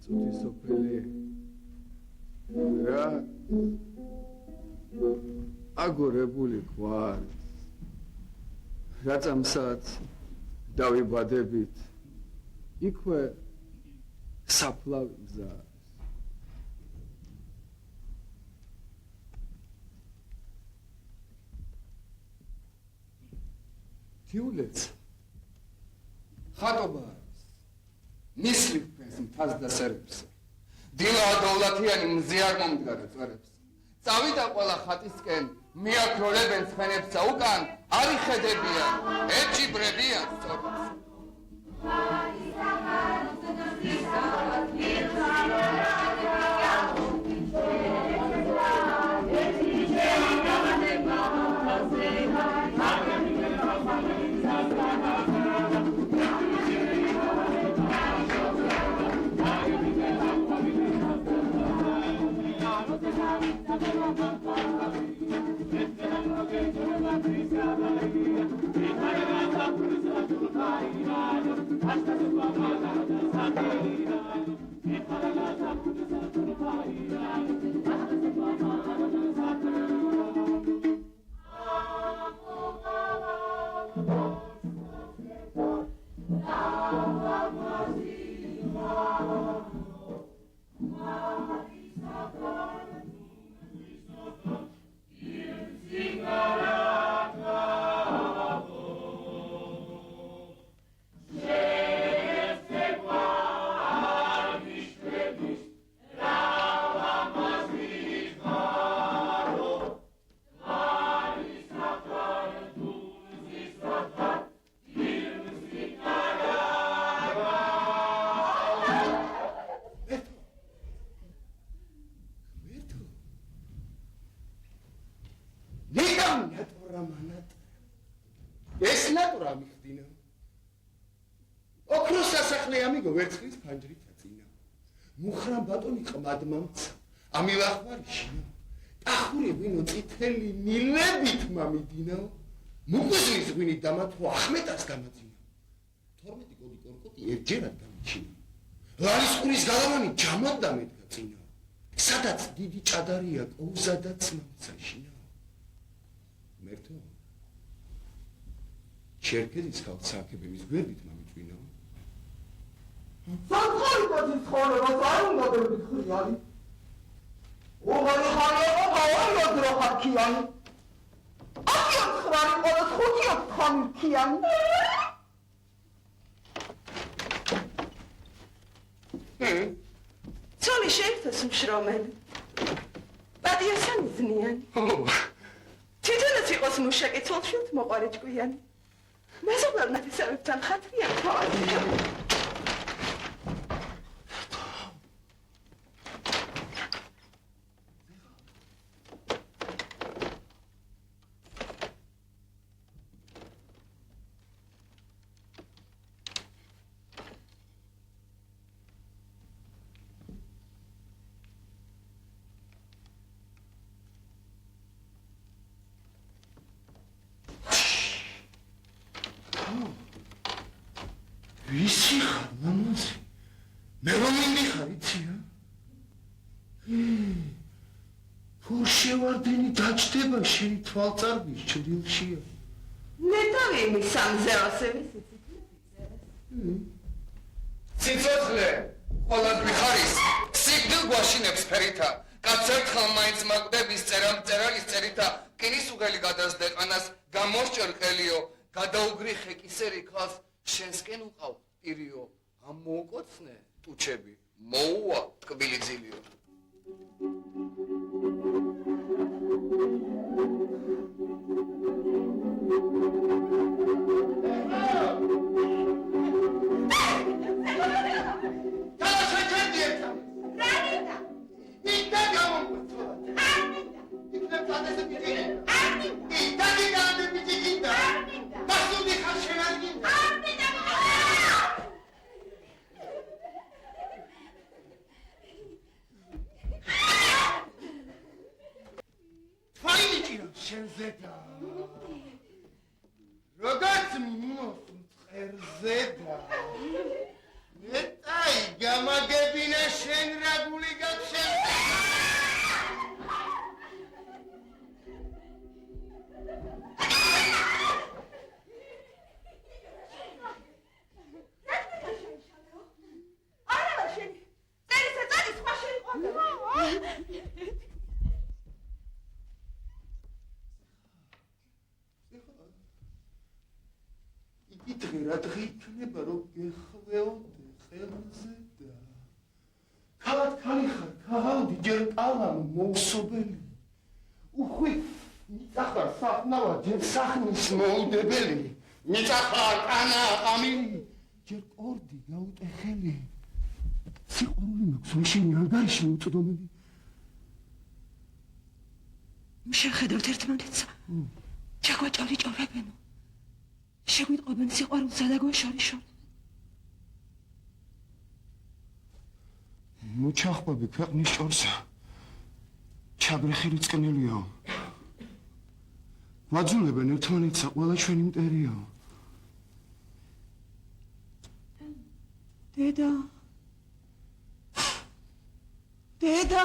წუთი სოფელი რა აგორებული გვარი რაცამსაც დავიბადებით იქვე საფლავი გზა თიულეც ხატობა არის ნისლი ფენს მთას და სერებს დილა დოვლათიანი მზე არ მომდგარა წვერებს წავიდა ყველა ხატისკენ მიაქროლებენ ცხენებსა უკან არ იხედებიან ეჭიბრებიან სწორებს ვერცხლის ფანჯრით აწინა მუხრან ბატონი ყმადმამცა ამილახვარიშინა ტახური ვინო წითელი მილებით მამიდინაო მუკვიზლის ღვინი დამათო ახმეტას დამაძინა 12 კოდი კორკოტი ერთჯერად დამიჩინა ლარისყურის გალავანი ჯამად დამედგაცინა სადაც დიდი ჭადარია კოუზადაც მამცაშინა მერთო ჩერქეზის ხალხსაკებების გვერდით მამიწვინაო Sankhari kaçın sonra basarım da böyle bir kız yani. O bana hanıma hava yadırı hakkı yani. Akıyor kırarım bana sokuyor kanki yani. Çoli şeyfes mşromen. Badiye sen izni yani. Tütünü çıkos muşak etolşut mu qarıçku yani. Mezablar nefes evipten hatırıyan tavazı. ვისი ხარ მამაცი მე რომ მიხარ იცია ფურშევარდენი დაჭდება შენი თვალწარბის ჭრილშია Ne davimi სამზეოსების ციცოცხლე ყოველდღე ხარის სიგდილ გვაშინებს ფერითა კაცერთხელ მაინც მაკვდების წერალის წერითა კინის უღელი გადასდეყანას გამოსჭერ ყელიო გადაუგრი ხეკისერი ქალს შენსკენ უყავ პირიო ამოუკოცნე ტუჩები მოუვა ტკბილი ძილიო შენზედა როგორც მინოს მწერზედა მეტაი გამაგებინაშ რა დღე იქნება რომ გეხვეოდე ხელზე და ქალათქალი ხარ ქალდი ჯერ ყალამ მოუსობელი უხვი მიწახარ საფნავა ჯერ სახნის მოუდებელი მიწახარ კანა ამილი ჯერ კორდი გაუტეხელი სიყვარული მაქვს ვიშინი ანგარიში უწდომელი შეხედავთ ერთმანეთს ჩაგვაჭავლიჭავებენო შეგვიტყობენ სიყვარულსა და გვეშორიშორ ნუ ჩახვები ქვეყნის ჭორსა ჩაგრეხილი წყნელიაო ვაძულებენ ერთმანეთსა ყველა ჩვენი მტერიაო დედა დედა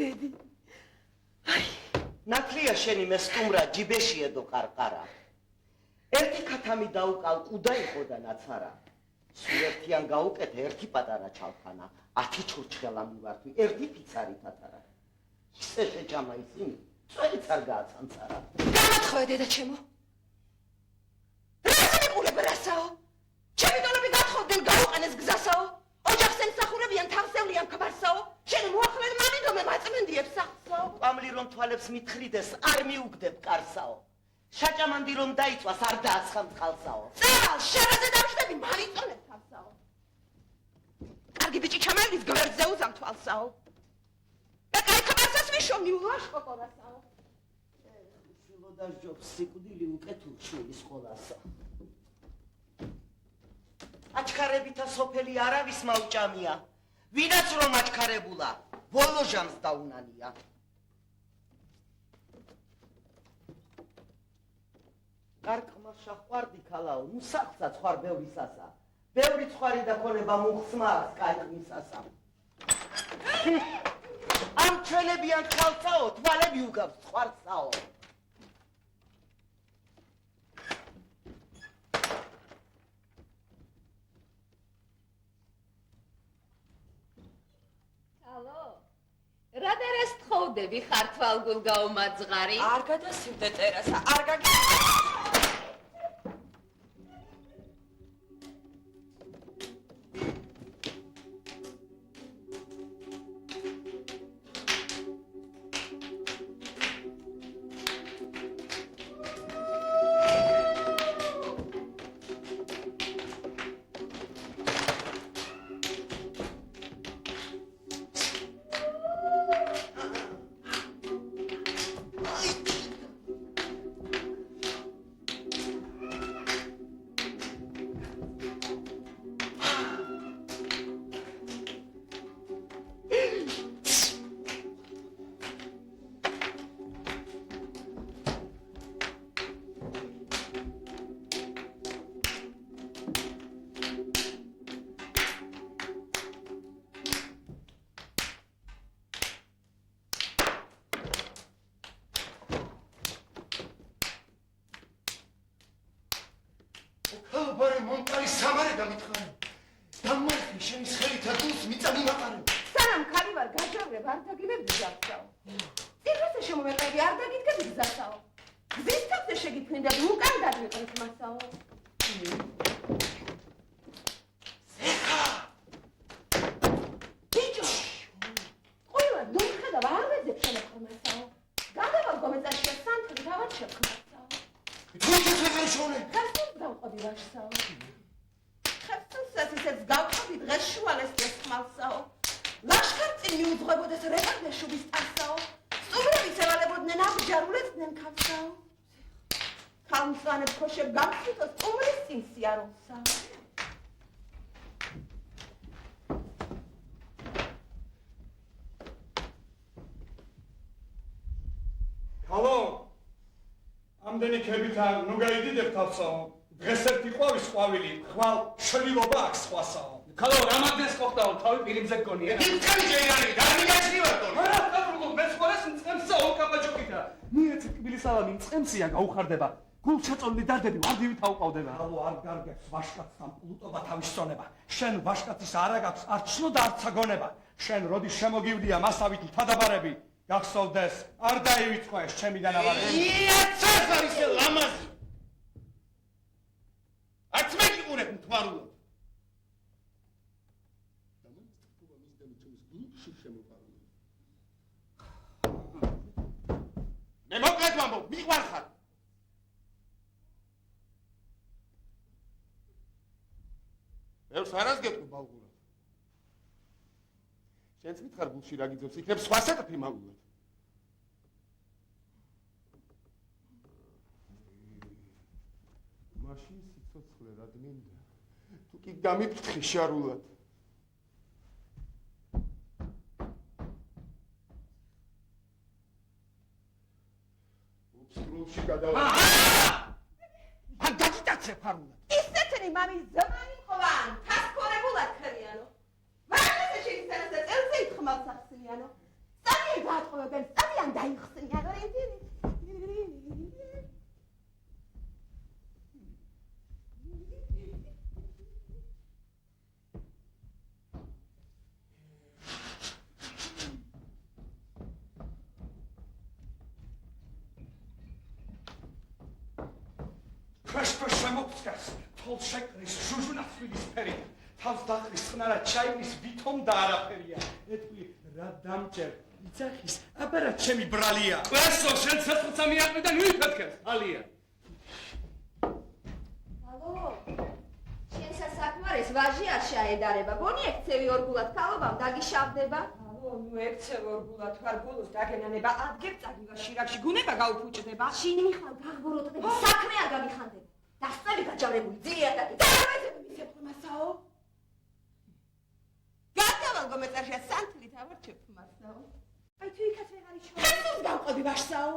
დედი ნაკლია შენი მესტუმრა ჯიბეში ედო ყარყარა ერთი ქათამი დაუკალ ყუდა იყო და ნაცარა სულ ერთიან გაუკეთე ერთი პატარა ჩალხანა 10 ჩურჩხელა მივართვი ერთი ფიცარი თათარა ისე შეჭამა ისინი წვენიც არ გააცანცარა გამათხოვე დედა ჩემო რა მიყურებ რასაო ჩემი დონები გათხოვდნენ გაუყენეს გზასაო ოჯახს ემსახურებიან თაღსევლიან ქბარსაო შენ მოახლედ მანიდომე მაწმენდიებს სახსაო ყამლი რომ თვალებს მithrides არ მიუგდებ კარსაო შაჭამანდი რომ დაიწვას არ დააცხამ წყალსაო წალ შერაზე დავშდები მარიწონებ თავსაო კარგი ბიჭი ჩამალის გვერდზე უზამ თვალსაო და კაი ქბარსას ვიშოვნი ულაშკო ყორასაო შულოდა ჯობს სიკვდილი უკეთურ შვილის ყოლასა აჩქარებითა სოფელი არავის მაუჭამია ვინაც რომ აჩქარებულა ბოლო ჟამს დაუნანია კარკმა შახვარდი ქალაო ნუ სახსაც ხარ ბევრისასა ბევრი ცხარი და ქონება მუხსმას კაიқმისასა ამ ჩვენებიან ხალხაო თვალები უგავს ცხარსაო რა დერეს თხოვდები ხართვალგულ გაუმაძღარი? არ გადასივდე ტერასა, არ გაგი ბარე მონტარი სამარე დამითხარი დამარხი შენის ხელითა დულს მიწამი მაყარე სანამ ხალი ვარ გაჯავრებ არ დაგინებდი გასაო წირვაზე შემომეყრები არ დაგიდგები გზასაო გზის თავზე შეგიფრინდები უკან დაგიყვეთ მასაო ზეხა ბიჭო ყოლა დუხედა არ ვეძებ შემოხმასაო გადავალ გომეწაში სანთი დავარ შეხმასაო თვითონ შორე გავყოდი ვაშსაო ხერხს ისეც გავყოდი დღეს შუალეს დასხმალსაო ლაშქარწი მიუძღვებოდეს რეკარდე შუბის ტასაო სტუმრების ევალებოდნენ აბჯარულეცდნენ ქავსაო ხალმწვანებს ხოშებ გამწვითოს წუმრის წინ სიარულსა. ჰალო ამდენი ქებითა ნუ გაიდიდებ თავსო დღეს ერთი ყვავის ყვავილი ხვალ შვილობა აქვს სხვასაო ქალო რამაგდეს ხოხტაო თავი პირიმზე გქონია იმწკარი ჯერიანი დამიგაჩნივარდო არა კატრულო მე სხვას მწყემსა ოკაპაჯოკიტა მიეცი კბილისალამი მწყემსია გაუხარდება გულჩაწოლი დარდები ვარდივი თავყავდება ჰალო არ გარგებს ვაშკაცთან პლუტობა თავის წონება შენ ვაშკაცის არ აგაქვს არ ჩნო და არ ცაგონება შენ როდის შემოგივლია მასავით თადაბარები გახსოვდეს არ დაივიწყო ეს ჩემი დანაბარები იაცას არის ლამაზი არც მე გიყურებ მთვარულად მე მოკლედ ვამბობ მიყვარხარ ევს არას გეტყვი ბალღურად შენც მითხარ გულში რა გიძებს იქნებ სხვა საკითხი მაგულად მაშინ სიცოცხლე რა მინდა თუ კი გამიფრთხი შარულად უსტრულში გადავა ან დაგიტაცე ფარულად ისეთნი მამის ზმანი მყوان თასქორებულად ხერიანო ვარდესე შეიძლება წელზე იხმალს ახსნიანო სტადიენ გაატყობებენ სტადიან დაიხსნიანო Fresh შემოწკას თოლ შეკრის შუჟუნაცვილის ფერი თავს დახრის ხნარა ჩაივნის ვითომ და არაფერია ეთქვი რა დამჭერ იცახის აბარა ჩემი ბრალია ყველასო შენ ცეცხლსა მიაყრიდან ვიფეთქებს ალია ალო შენ სასაქმარეს ვაჟი არ შეედარება გონი ექცევი ორგულად ქალობამ დაგიშავდება ალო ნუ ექცევ ორგულად ხარ ბოლოს დაგენანება ადგებ წაგივა შირაკში გუნება გაუფუჭდება შინ მიხარ გაღბოროტდება საქმე არ გამიხანდება დასწრები გაჯავრებული ძიათაკი დაავეძები მისე ფმასაო გადავალგო მეწერშია სანთლით ავარჩევ ფმასაო აი თუ იქაც ვეღარ იშოვე ხესოს გავყოდი ვაშსაო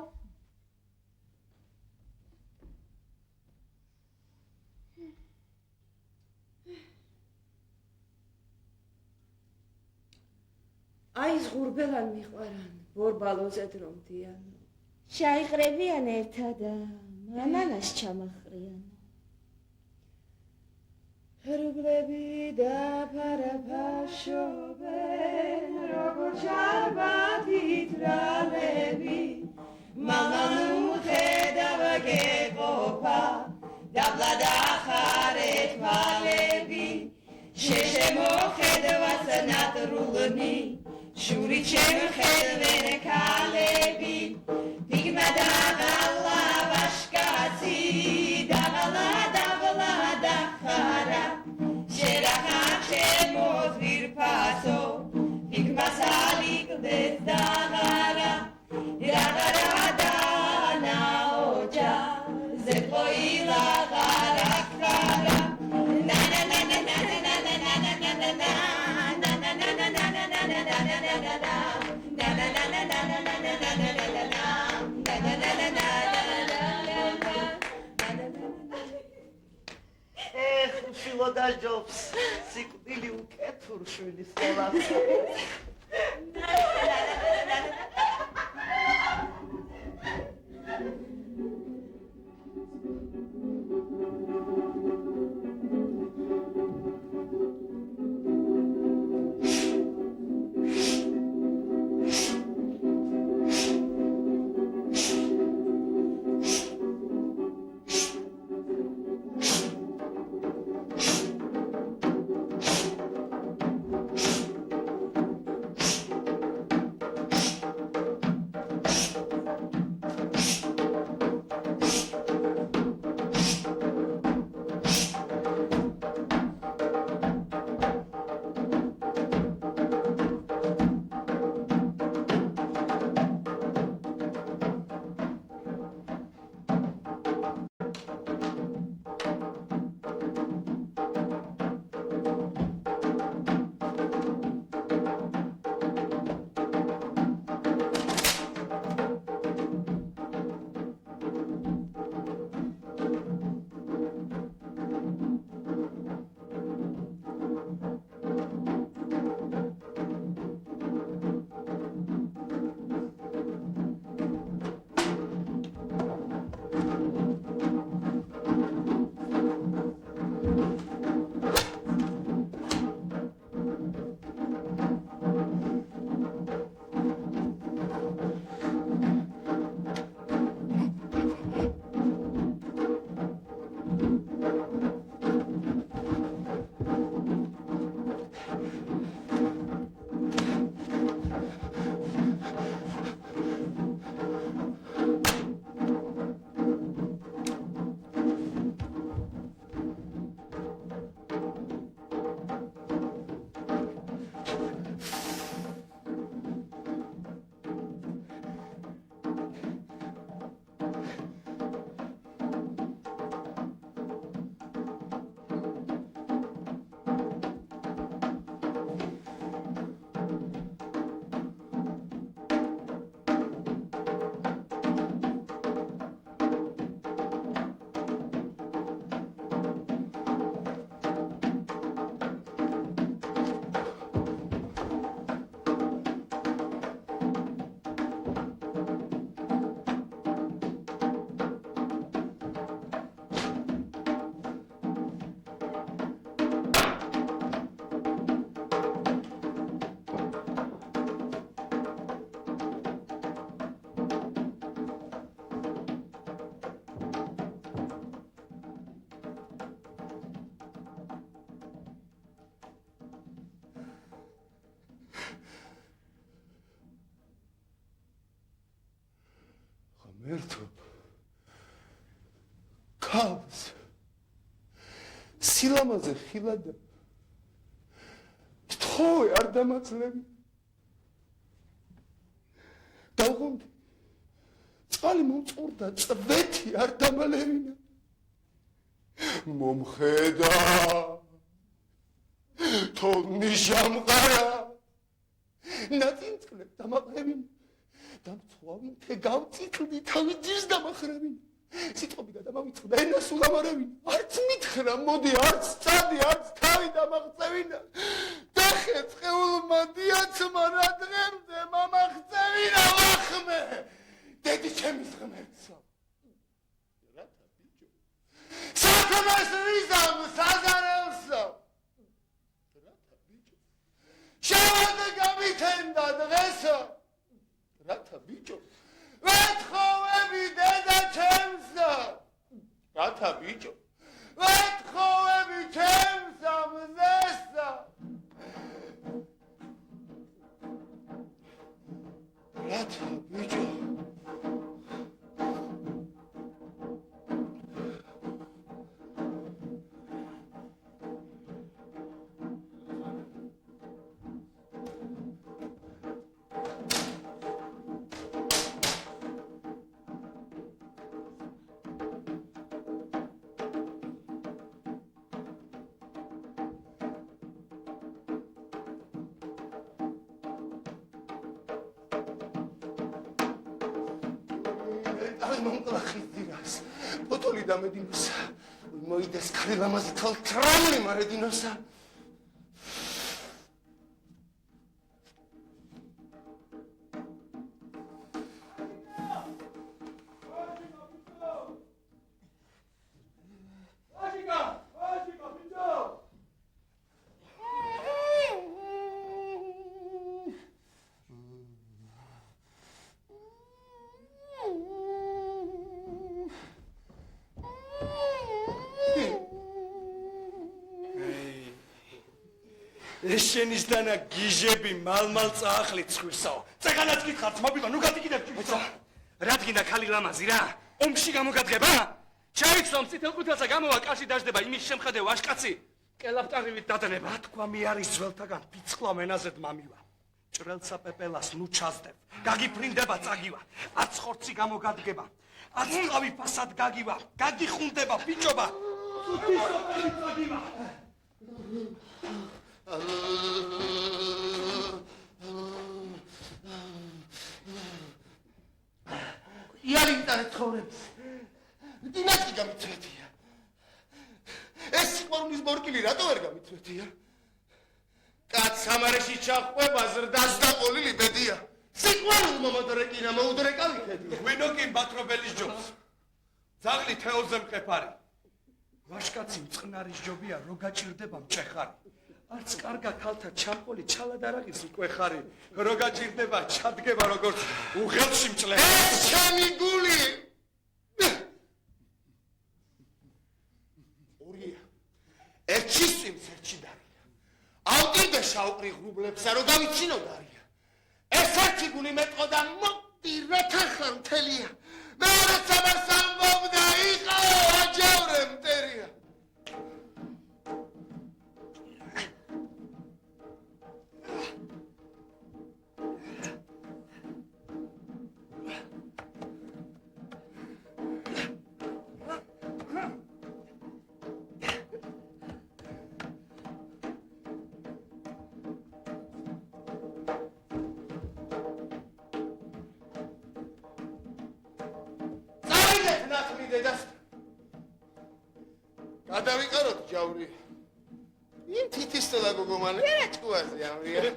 აი ზღურბელან მიყვარან ბორბალოზე დრომდიან შაიღრებიან ერთად და მამანას ჩამახრიან ფერუბლები და ფარაფაშობენ როგორ ჩარბათით რალები მალანუ ხედავ გეყოფა დაბლა დახარეთ მალები შეშემოხედვას ნატრულნი შური ჩემხედვენ ქალები დიგმა დაღალა ვაშკაცი დაღალა დახარა შერახა შემოძვირფასო დიგმა სალიკდეს დაღარა დაღარა დანაოჯა ზეპოილა ღარა ხარა შილო დაჯობს სიკვდილი უკეთურ შვილის სოლას ერთო ქალს სილამაზე ხილადა თხოვე არ დამაძლევი დავღონდი წყალი მომწყურდა წვეთი არ დამალევინა მომხედა თოლნი ჟამყარა ნაწინწკლებ დამაყრევინა დამცვავინ թե გავწიკლდი თავი ძირს დამახრევინა სიტყვები გადამავიწყდა ენა სულ ამარავინა არც მითხრა მოდი არც წადი არც თავი დამაღწევინა დახე წყეულმა დიაცმა რა დღემდე მამაღწევინა ვახმე დედი ჩემის ღმერთსა რათა ბიჭო საქმეს ვიზამ საზარელსა რათა ბიჭო შევადე გამითენდა დღესა რათა ბიჭო ვეთხოვები დედა ჩემსა რათა ბიჭო ვეთხოვები ჩემსა მზესა რათა ბიჭო მომკლახიდირას ფოტოლი დამედინოსა მოიდეს ქარი ლამაზი თალ ტრამლი მარედინოსა ეშენის დანა გიჟები მალ-მალ წაახლით ხვირსაო. წეგანაც გითხართ, მობილო, ნუ გადიგიდებ ჭირსა. რა თქინდა ქალი ლამაზი რა? ომში გამოგადგება? ჩაიცვამ წითელყვითელსა გამოვა კარში დაждდება იმის შემხედე ვაშკაცი. კელაპტარივით დადნება. თქვა მე არის ძველთაგან ფიცხლა მენაზედ მამივა. ჭრელსა პეპელას ნუ ჩაზდებ. გაგიფრინდება წაგივა. არც ხორცი გამოგადგება. არც ყავი ფასად გაგივა. გაგიხუნდება ბიჭობა. თუთი წაგივა. იარინტარე ცხოვრებს დინასტი გამიწვეთია ეს სიყვარულის მორკილი რატო ვერ გამიწვეთია კაც სამარეში ჩახვება ზრდას და ყოლილი ბედია სიყვარულმა მოდრეკინა მოუდრეკალი ხედი ღვინო კი ბათრობელის ჯობს ძაღლი თეოზე მყეფარი ვაშკაცი მწყნარის ჯობია რო გაჭირდება მჭეხარი არც კარგა ქალთა ჩამყოლი ჩალადარაღის იკვეხარი რო გაჭირდება ჩადგება როგორც უხელში მწლე ეს ჩემი გული ორია ერთში სვიმს ერთში დარია ავტირდა შავყრი ღრუბლებსა რო გავიჩინო დარია ეს ერთი გული მეტყოდა მოდი როთახა მთელია მეორე სამას ამბობდა იყაო აჯავრე მტერია გადავიყაროთ ჯავრი იმ თითისტოლა გოგომანე რა ჭუაზე ამრია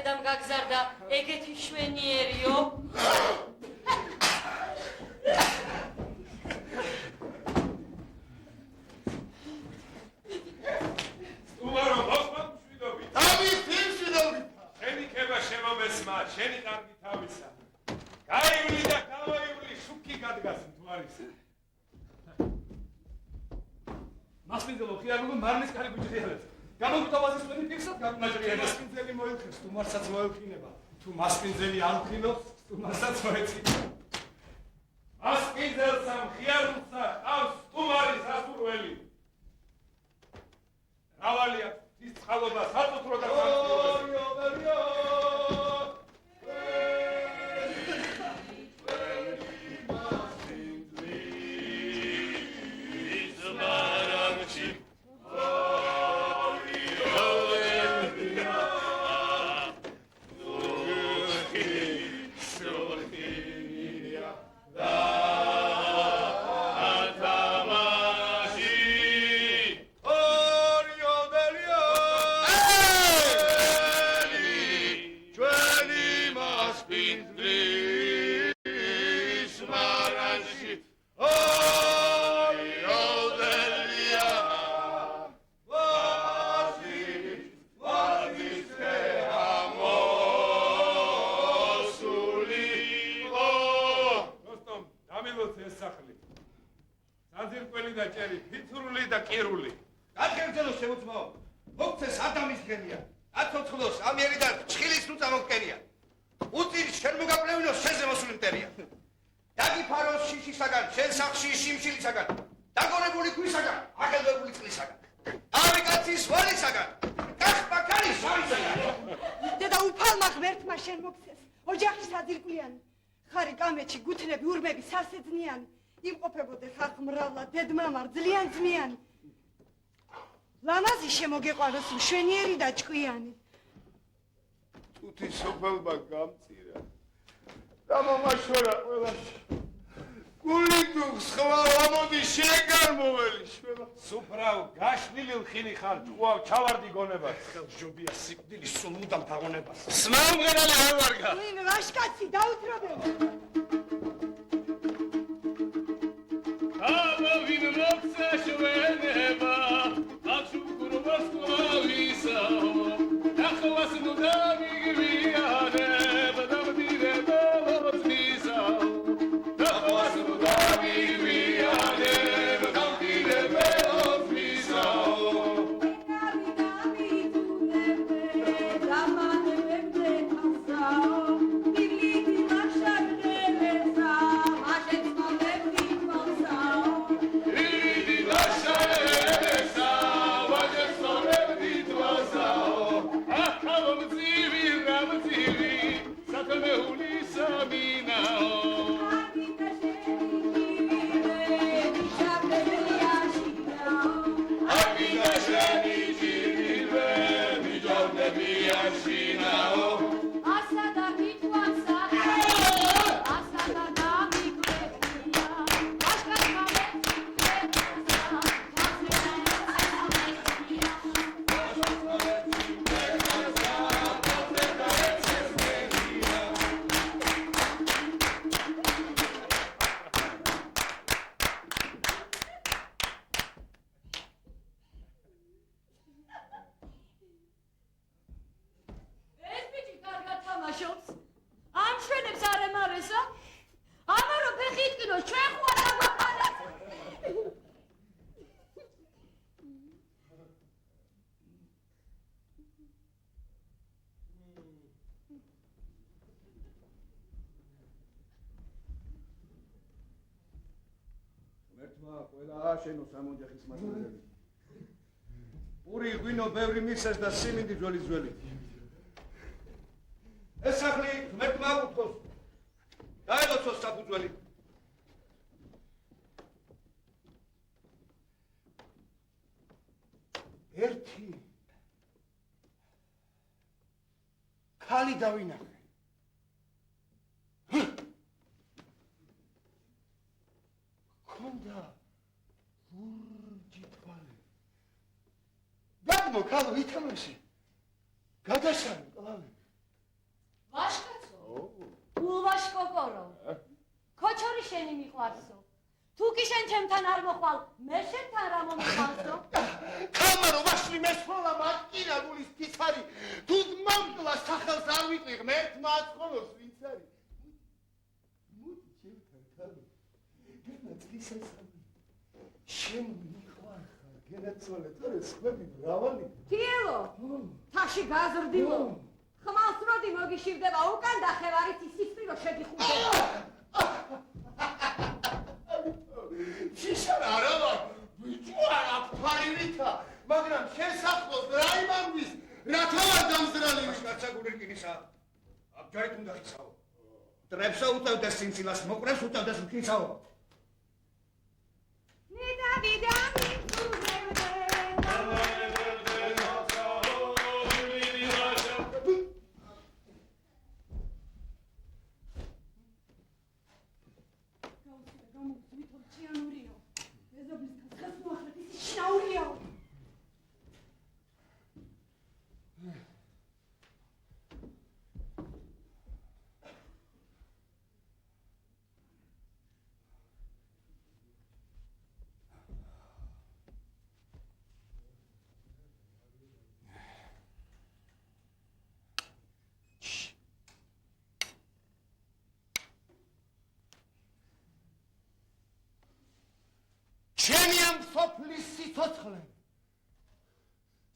სანამ გაგზარდა ეგეთი შვენიერიო? სტუმარო, მოხმარ მშვიდობით. ამის თვით მშვიდობით. შენი ქება შემომესმა, შენი კარგი თავისა. გაივლი და გამოივლი, შუქი გადგას მთვარის. მასპინძელო ხიარული მარნის კარი გუჭირიალეთ. გამოგვთავაზეს მენი ფიქსად გამნაჭრიალეთ. მასპინძელი მოილხეს, სტუმარსაც მოელქინება. თუ მასპინძელი არ მქინობს, სტუმარსაც მოეწინა. მასპინძელსა მხიარულსა ყავს სტუმარის ასურველი. რავალია ის წყალობა საწუთრო და საძირკველი და ჭერი, ფიცრული და კირული. გაგრძელო შემოწმაო. მოგცეს ადამის გენია. აცოცხლოს ამიერი და ჩხილის ნუ წამოგკენია. უწիր შენ მოგაპლევინოს შენზე მოსული მტერია. დაგიფაროს შიშისაგან, შენ სახში შიმშილისაგან. დაგორებული ქვისაგან, აღელვებული წყლისაგან. ავი კაცის ვალისაგან, კახბა ქალის ვარისაგან. დედა უფალმა ღმერთმა შენ მოგცეს ოჯახი საძირკვლიანი. ხარი კამეჩი გუთნები ურმები სასეძნიანი. იმყოფებოდე ხალხ მრავლად დედმამარ ძლიან ძმიანი. ლამაზი შემოგეყვაროს მშვენიერი და ჭკვიანი. თუთი სოფელმა გამწირა და მომაშორა ყველაში. გული დუხს ხვალ ამოდი შენ გამოველი შველა. სუფრავ, გაშლილი ლხინი ხარ, ჭუავ ჩავარდი გონებას. ხელჯობია სიკვდილი სულ მუდამ თაღონებას. სმაუმღერალი არ ვარგა. ვინ ვაშკაცი დაუთრობები. ვინ მოგცა შვენება, აღშუქურობას ყავისაო. ნახევას ნუ დამიგვიანებ, დამდირება ლოცნისაო. ნახევას ნუ დამიგვიანებ, დამდირება ლოცნისაო. ყველა აშენო სამოჯახის მასალები. პური ღვინო ბევრი მისეს და სიმინდი ძველი. ეს სახლი ღმერთმა უთქოს. დაელოცოს საფუძველი. ერთი ქალი დავინახე. ქონდა ლურჯი თვალი. გადმო ქალო ითამაშე. გადასანი კლავი. ხორო. ქოჩორი შენი მიყვარსო. თუ კი შენ ჩემთან არ მოხვალ, მე შენთან რა მომხვალსო? თამარო ვაშლი მესხოლა მაკინა გულის ფიცარი. თუ მომკლა სახელს არ ვიტყვი ღმერთმა აცხონოს ვინც არის. მოდი ჩემთან თამარო. განაცხისასამი. შენ მიყვარხარ, გენაცვალე, თორე სხვები მრავალი. კიელო, თაში გაზრდილო. ხმალს როდი მოგიშივდება უკან და ხევარით ისისპირო შეგიხუდება. შიშარ არა ვარ, ბიჭო არა ფაივითა, მაგრამ შენ სახლოს რა იმამდის, რათა ვარ დამზრალი კაცსა გულერკინისა. აბჯაით უნდა ხიცაო. დრებსა უტევდეს სიმცილას, მოყრებს უტევდეს მკიცაო. ნიდა ვიდა მიწურებდე. ჩემი ამ სოფლის სიცოცხლე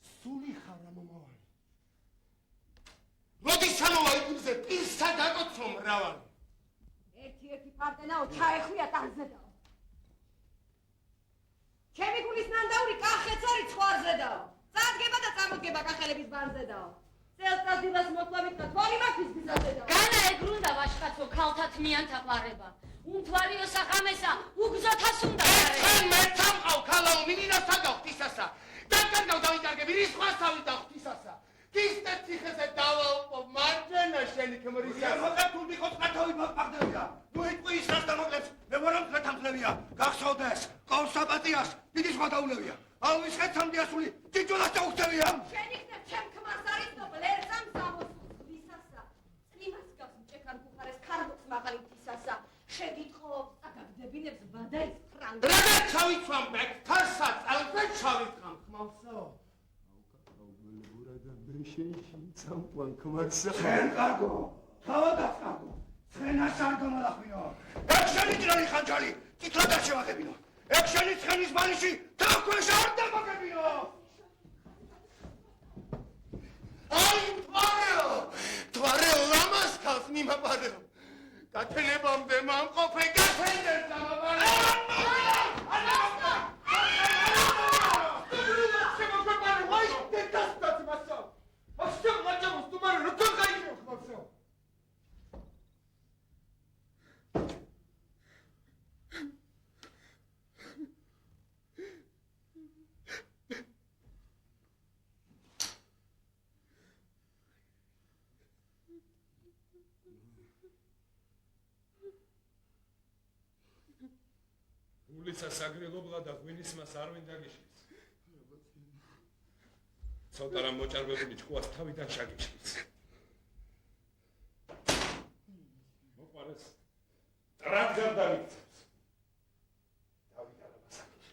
სული ხარ ამ მომავალი. როდის ჩამოვა იგივზე პირსა დაგოცო მრავალი. ერთი პარტენაო ჩაეხვია ტანზედაო. ჩემი გულის ნანდაური კახეც არის ცხვარზედაო. წადგება და წამოდგება კახელების ბანზედაო. წელწად დილას მოკლავით და თვალი მაქვს გიზაზედაო. განა ეგრუნდა ვაშკაცო ქალთა თმიანთა ყარება. უმთვარიო სახამესა უგზოთას უნდა თან მე თამყავ ქალაო მინინასა და ღვთისასა. დაკარგავ დავიკარგები რის ხვას თავი და ღვთისასა. კისტე ციხეზე დავაუპო მარჯვენა შენი ქმრისა. მოკლედ თუ მიყოთ ყათავი მოგპარდებია. ნუ იტყვი ის რას დამოკლებს. მე ვარ მხრეთამძლევია. გახსოვდეს, ყავსაპატიას დიდი სხვა დაულევია. ალვის ხეთამდიასული ჭიჭულას დაუხდევია. შენ იქნებ ჩემ ქმარს არის ნოპლერცამ სამოსულს ვისასა. იმას გავს მჭექარ ბუხარეს ქარბოქს მაღალითისასა. შეგიტყობს და გაგდებინებს ბადაის ფრანგა. რა ჩავიცვამ ბეკ თასა წალზე ჩავიტყამ ხმალსო. ხენ კარგო, თავადაც კარგო. ცხენას არ გამალახმინო. ეგ შენი ჭრალი ხანჯალი, წითლად არ შევაღებინო. ეგ შენი ცხენის ბალიში თავქვეშ არ დამოგებინო. აი თვარეო ლამას ქალს მიმაპარეო. გათენებამდე მამყოფე გათენდეს დამაპარეო. გულიცა საგრილობლა და ღვინის მას არ ვინ დაგიშლის. ცოტა რამ მოჭარბებული ჭკუას თავიდან შაგიშლის. მოყარეს ტრაგარ დავიქცევს. თავიდან ამას აკიშლის.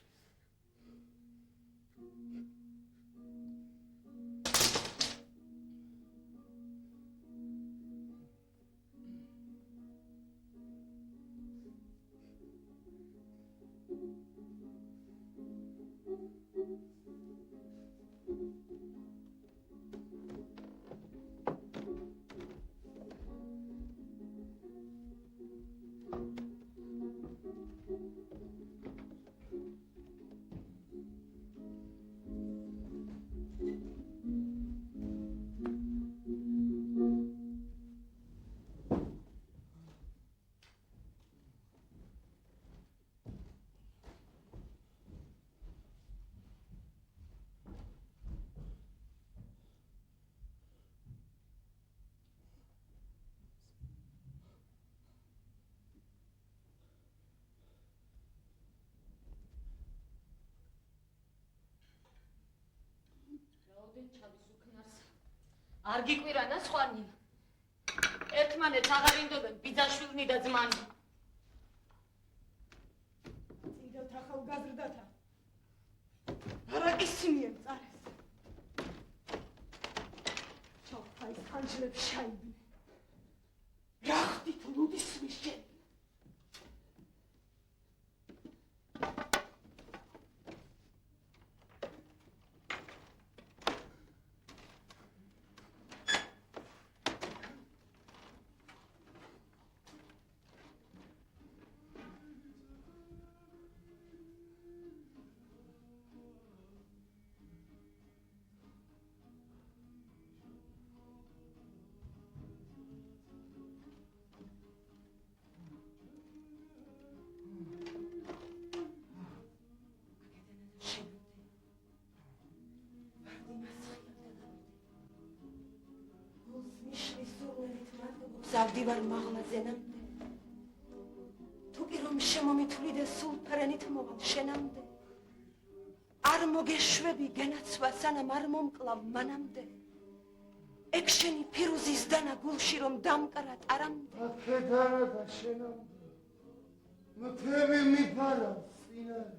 ჩავის უქნარს არ გიკვირანა სხვანია. ერთ ერთმანეთს აღარ ინდობენ ბიძაშვილნი და ძმანი. წინდათ ახალგაზრდათა. არა ისინი წარეს. ჩავხაის ხანჯლებს შაიბნე. რა ხდით ლუდის მიშენ? ზავდივარ მაღლაზე ნამდე თუ კი რომ შემომითვლი და სულ ფერენით მოვალ შენამდე არ მოგეშვები გენაცვა სანამ არ მომკლავ მანამდე ეგ შენი ფირუზის დანა გულში რომ დამკრა ტარამდე აქედანა და შენამდე მთები მიფარავს წინარე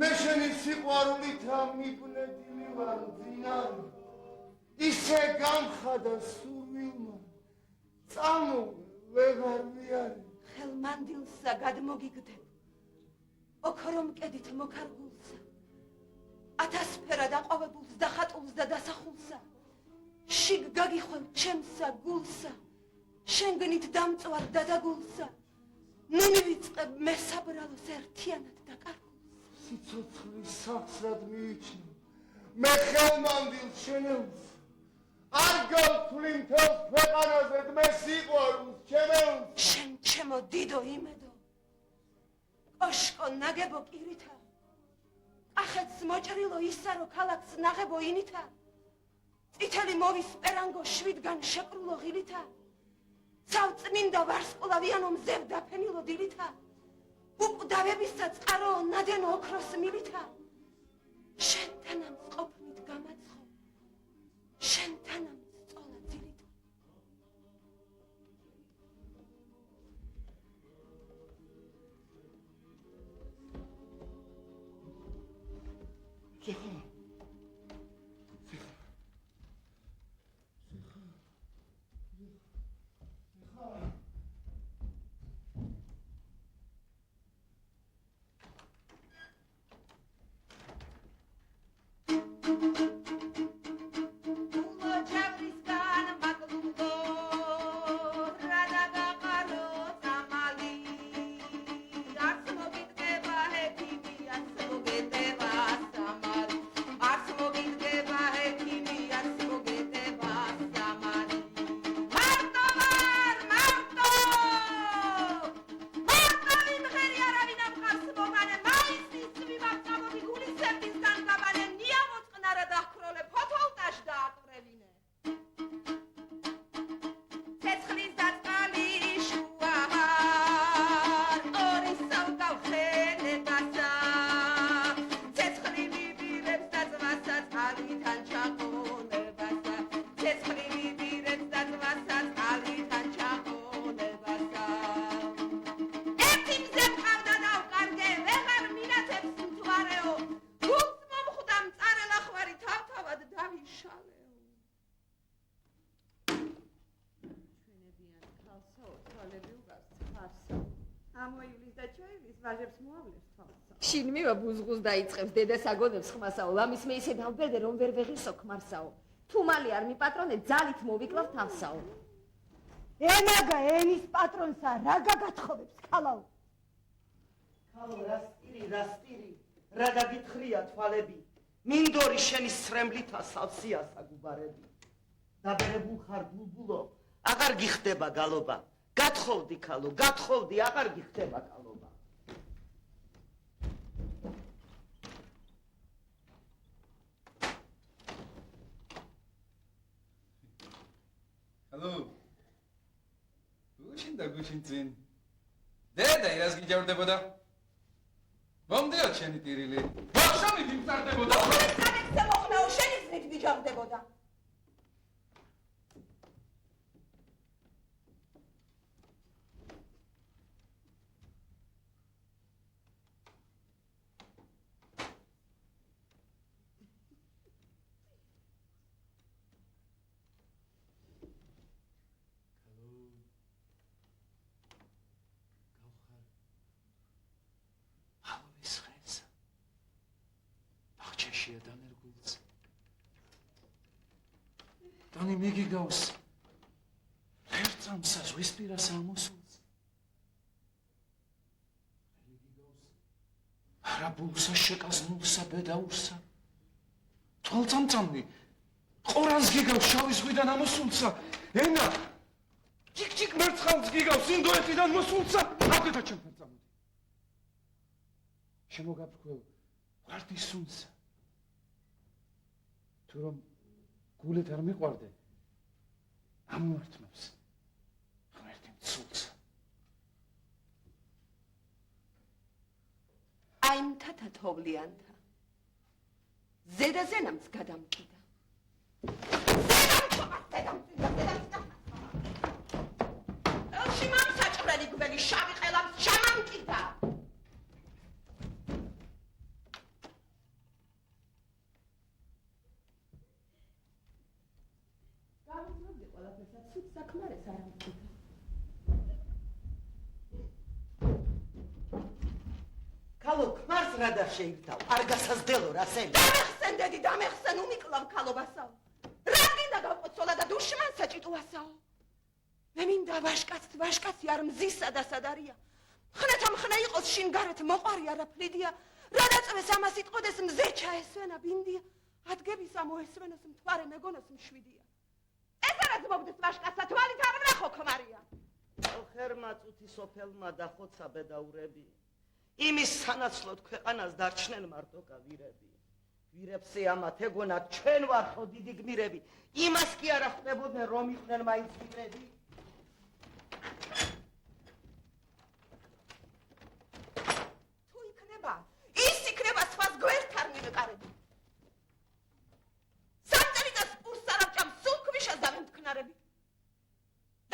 მე შენი სიყვარულითა მიბნედილი ვარ წინარე ისე გამხადა სურვილმა წამო ვეღარ ვიარე ხელმანდილსა გადმოგიგდებ ოქრომ კედით მოქარგულსა ათასფერა დაყვავებულს და ხატულს და დასახულსა შიგ გაგიხვევ ჩემსა გულსა შენგნით დამწვარ დადაგულსა ნუ მივიწყებ მე საბრალოს ერთიანად და კარგულსა სიცოცხლის სახსრად მიიჩნევ მე ხელმანდილ შენელს არ გავთვლი მთელს ქვეყანაზე მე სიყვარულს ჩემელს შენ ჩემო დიდო იმედო კოშკო ნაგებო პირითა კახეთს მოჭრილო ისა რო ქალაქს ნაღებო ინითა წითელი მოვის პერანგო შვიდგან შეკრულო ღილითა სავწმინდა ვარსკვლავიანო მზევ დაფენილო დილითა უკვდავებისა წყარო ნადენო ოქროს მილითა შენთანამ ყოფნით გამაცხო შენთანამ სწოლა ძილითა შინ მივა ბუზღუს დაიწყებს დედას აგონებს ხმასაო ლამის მე ისე დავბედე რომ ვერ ვეღირსო ქმარსაო თუ მალე არ მიპატრონე ძალით მოვიკლავ თავსაო ენაგა ენის პატრონსა რა გაგათხოვებს ქალაო ქალო რასტირი რა დაგითხრია თვალები მინდორი შენი სრემბლითა სავსია საგუბარები დაბერებულ ხარ ბულბულო აღარ გიხდება გალობა გათხოვდი ქალო გათხოვდი აღარ გიხდება გალობა Hello. გუშინ და გუშინ წინ. დედა իրას გიჯავრდებოდა. მომდეო შენი ტირილი. ბავშვი მიმწარდებოდა. ხანექზე მოხნაო შენი ზნით ვიჯავდებოდა ხანი მიგიგავს ლერწამსა ზღვისპირას ამოსულს არაბულსა შეკაზნულსა ბედაურსა თვალწამწამნი ყორანს გიგავს შავი ზღვიდან ამოსულსა ენა ჭიკ-ჭიკ მერცხალს გიგავს ინდოეთიდან მოსულსა აკეთა ჩემთან წამოდი შემოგაფრქვევ ვარდის სუნსა თუ რომ გულით არ მიყვარდე ამოვართმევს ღმერთი მცულსა აი მთათა თოვლიანთა ზედა ზენამს გადამკიდა ელში მამსაჭრელი გველი შავი ყელამს ჩამამკიდა გამოსვლები ყველაფერსაც სულ საქმარეს არ ამკიდა ქალო ქმარს რა და შეირთავ არ გასაზრდელო რასელი დამეხსენ დედი დამეხსენ უმიკლავ ქალობასაო რა გინდა გავყოცოლა და დუშმანსა ჭიტუასაო მე მინდა ვაშკაცი არ მზისა და სადარია ხნეთა მხნე იყოს შინგარეთ მოყარი არაფლიდია რა დაწვეს ამას იტყოდეს მზე ჩაესვენა ბინდია ადგებისა მოესვენოს მთვარე მეგონოს მშვიდია ეს არა ძმობდეს ვაშკაცსა თვალით არ ვნახო ქმარია ხერმა წუთი სოფელმა და ხოცა ბედაურები იმის სანაცვლოდ ქვეყანას დარჩნენ მარტო ვირები ვირებზე ამათ ეგონათ ჩვენ ვართო დიდი გმირები იმას კი არ ხვდებოდნენ რომ იყვნენ მაინც ვირები თუ იქნება ის იქნება სხვას გვერდ არ მივეყარები სამწელიწას პურს არ აღჭამ სულ ქვიშას დავემთქნარები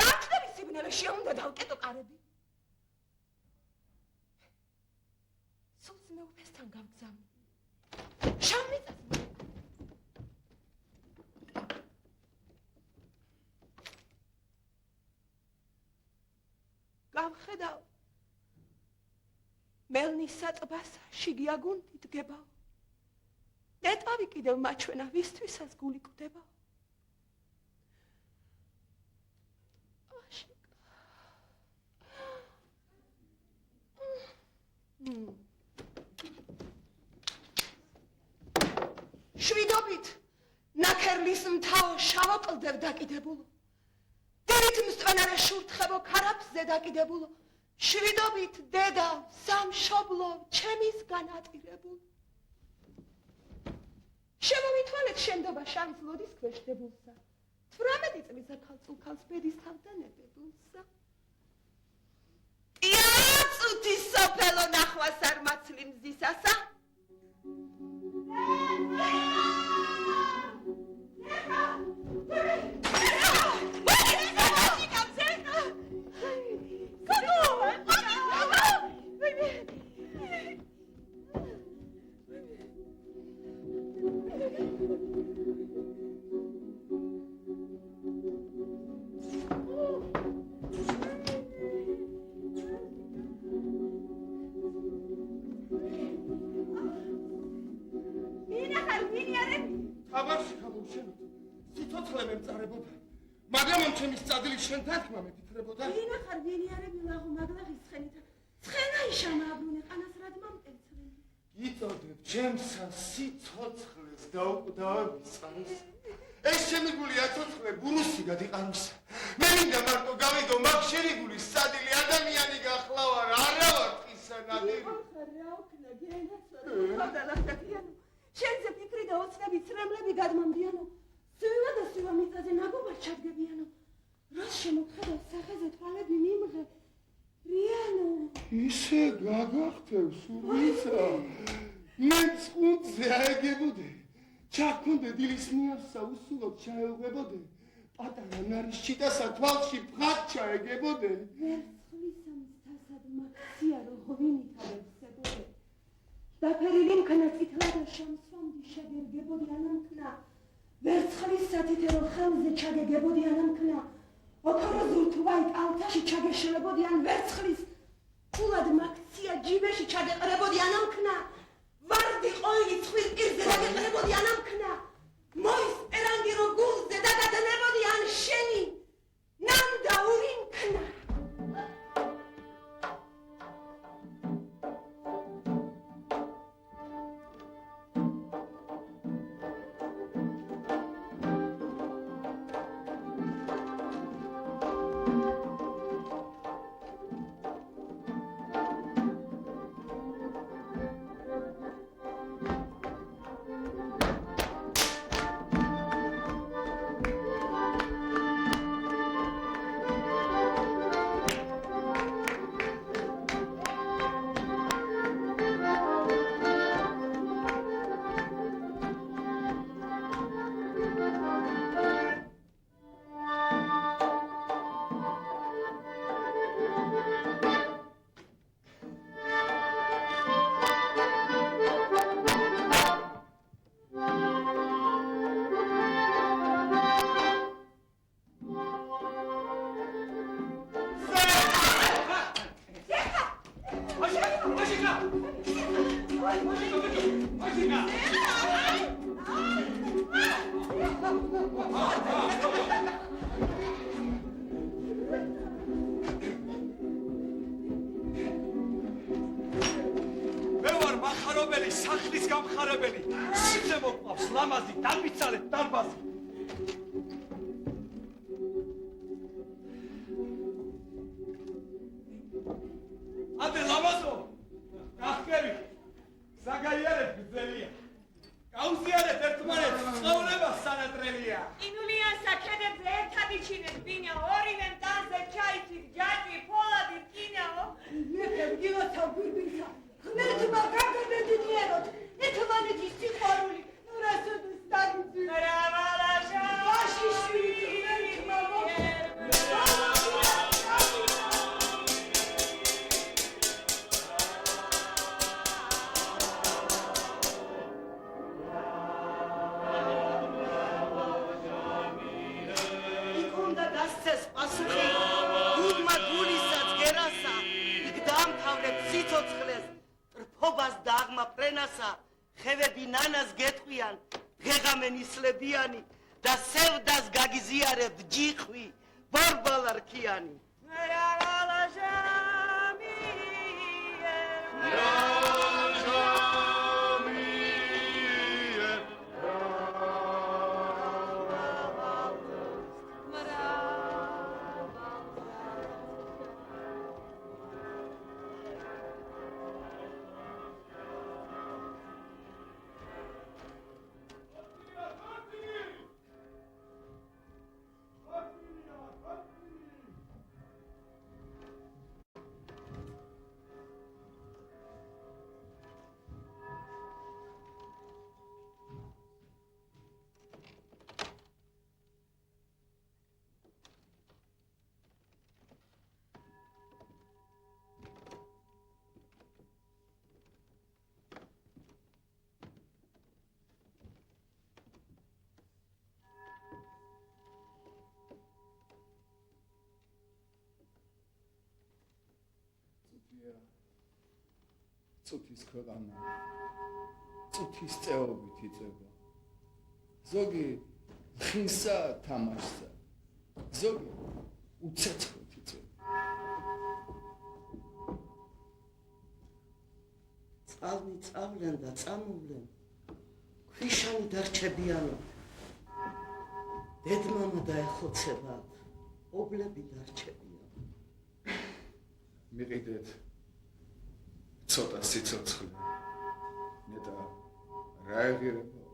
დააჭდები სიბნელეში უნდა დავკეტო კარები სულს მეუფესთან გავგზავნე შამიწას გავხედავ მელნისა ტბასა შიგი აგუნთი დგებაო ნეტავი კიდევ მაჩვენა ვისთვისაც გული კვდებაო შვიდობით ნაქერლის მთაო შავა კლდებ დაკიდებულო დერით მსწვენარე შურთხებო ქარაფზე დაკიდებულო შვიდობით დედა სამშობლო ჩემისგან ატირებულო შემომითვალეთ შენდობა შანის ლოდის ქვეშ დებულსა 18 წლისა ქალწულქალს ბედის თავთან ებებულსა წუთი სოფელო ნახვას არ მაცლი მზისასა შენთან თქმა მეთითრებოდა ვინა ხარ ვინიარები ლაღო მაგლაღის ცხენითა ცხენა იშამა აბრუნე ყანას რად მომტენცრენ იწოდებ ჩემსა სიცოცხლეს დაუკვდავებისას ეს ჩემი გული აცოცხლე ბურუსი გადიყანისა მე მინდა მარტო გავიდო მაგ შენი გულის სადილი ადამიანი გახლავა არა ვარ ტყისა ნადირი რა უკნა გენაცვა და ლახტიანო შენზე ფიქრი და ოცნები ცრემლები გადმამდიანო სულა და სულა მიწაზე ნაგობად ჩადგებიანო რას შემოქმედო სახეზე თვალები მიმღე რიანო ისე გაგახტევ სულისა მე წყუნზე აეგებოდე ჩაქონდე დილის მიარსა უსულოდ ჩაელღებოდე პატარა ნარის ჩიტასა თვალში ფხად ჩაეგებოდე ვერცხლისა მსთასად მაქცია რო ღვინით აღებსებოდე დაფერილი მქნა წითლა და შამსვამდი შეგერგებოდი ანამქნა ვერცხლისა თითე რო ხელზე ჩაგეგებოდი ანამქნა ოქრო ზურთვაი კალთაში ჩაგეშლებოდი ან ვერცხლის ფულად მაქცია ჯიბეში ჩაგეყრებოდი ანამქნა ვარდი ყოილი ცხვირ პირზე დაგეყრებოდი ანამქნა მოის პერანგი რო გულზე დაგადნებოდი შენი ნამდვილი მქნა. მე ვარ מחარობელი, სახლის გამხარებელი. სიძე მოყავს ლამაზი, დამიცალეთ დარბაზი. აბე ლამაზო, გახკები. საგაიარეთ გძელია. გაუზიარეთ ერთმანეთს, ცხოვრება სანატრელია. ინულია საქედებზე ერთად იჩინეთ ბინა, ორივე მტანზე ჩაიცით ჯაჭვი, ფოლადი, რკინაო. მეგრიგილოთა გვირგვინსა, ღმერთმა გაგებედნიეროთ, ერთმანეთის სიყვარული, ნუ რასოდეს დაგიძვი. მრავალაშა ვაში შვილი ღმერთმა იქონდა დასცეს პასუხი გულმა გულისაც გერასა იქ დაამთავრებ სიცოცხლეს ტრფობას და აღმა ფრენასა ხევები ნანას გეტყვიან დღეღამენ ისლებიანი და სევდას გაგიზიარებ ჯიხვი ბარბალა რქიანი მრავალაშა წუთის ქვეყანა წუთის წეობით იწება ზოგი ხინსა თამაშსა ზოგი უცეცხლით იწება წყალნი წავლენ და წამოვლენ ქვიშანი დარჩებიანო დედმამა დაეხოცება ობლები დარჩებიან მიყიდეთ ცოტა სიცოცხლე ნეტა რა ეღირება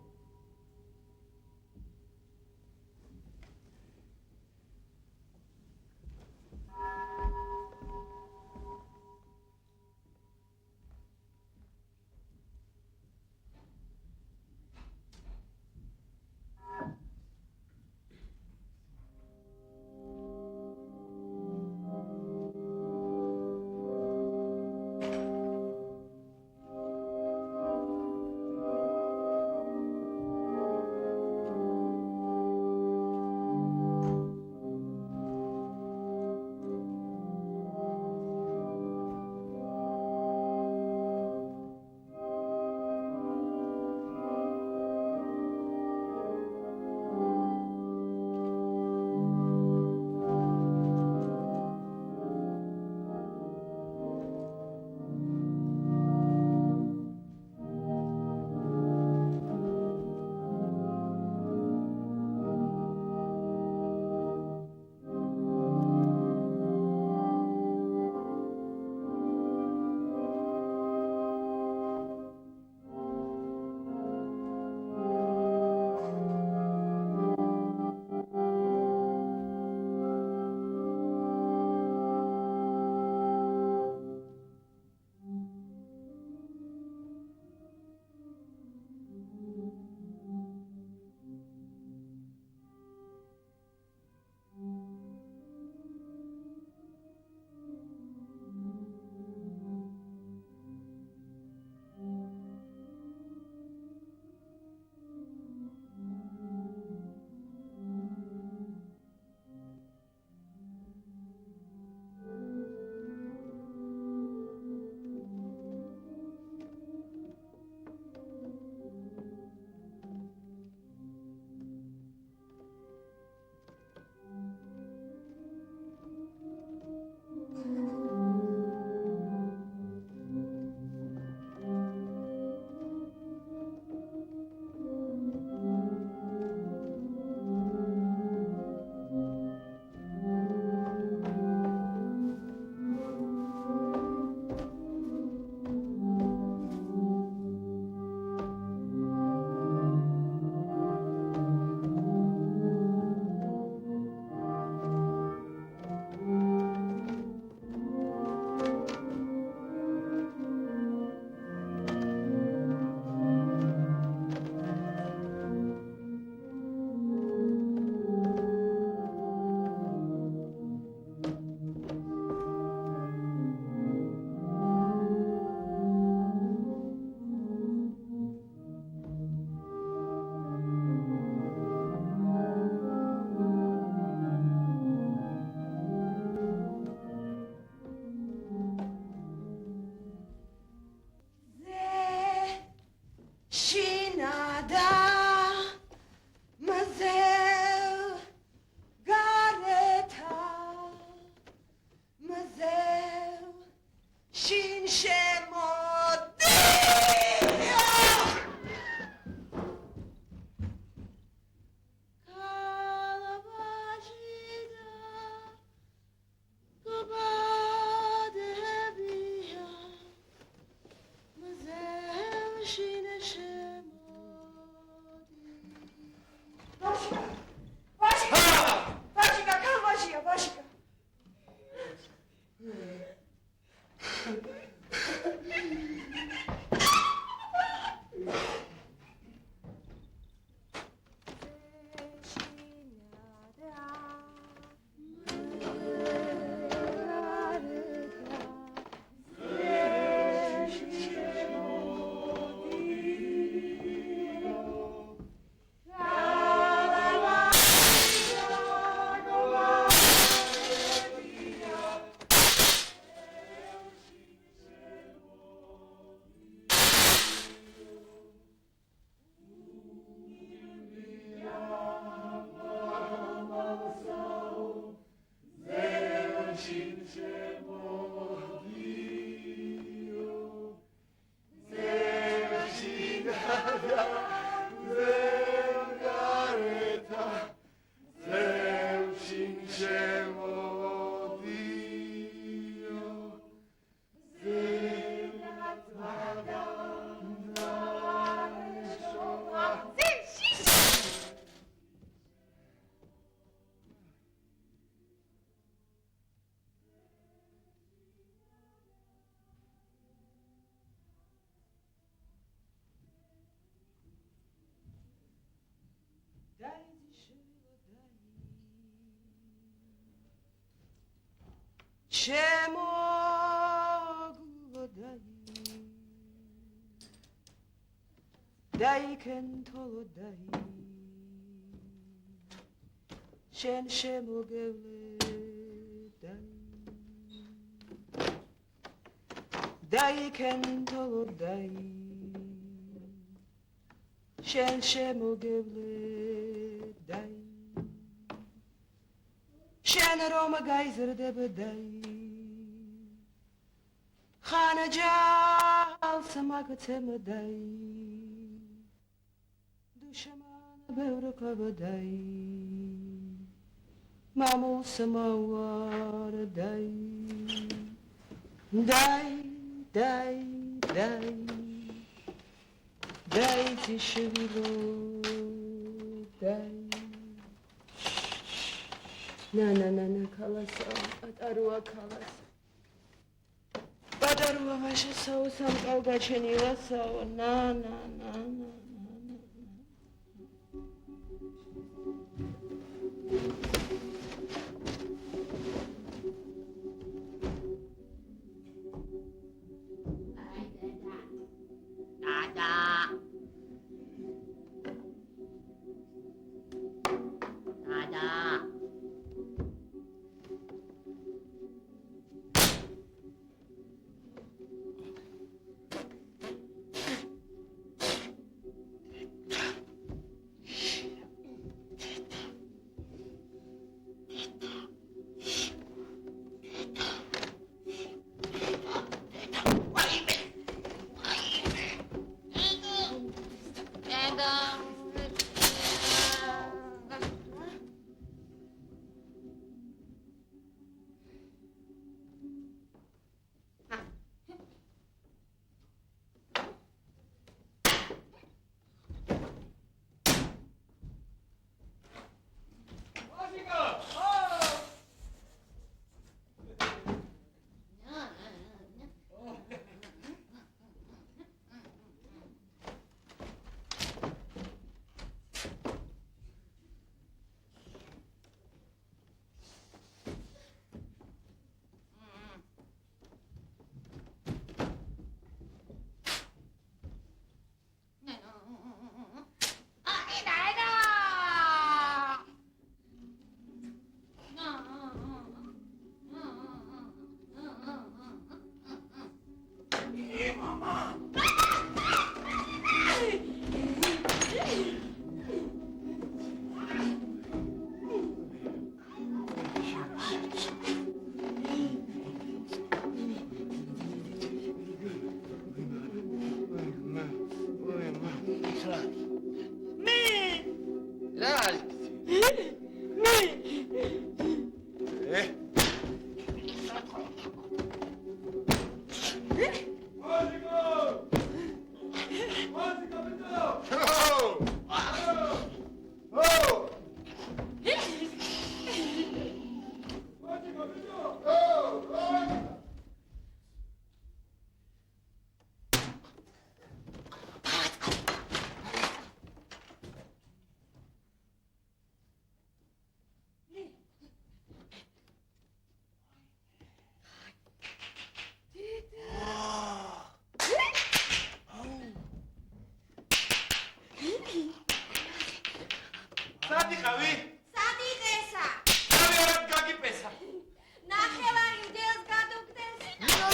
შენ შემოგევლე დაიქენთოლო დაი შენ შემოგევლე დაი შენ რომ გაიზრდებ დაი ხანჯალს მაგცემ დაი დუშმან ბევრ კაბდაი მამულს მოვარ დაი დაი დაი დაი დაი ძიშვილო დაი ნანა ქალასა პატაროა ქალას პატაროა ვაშასაო სამყალგაჩენილასაო ნანა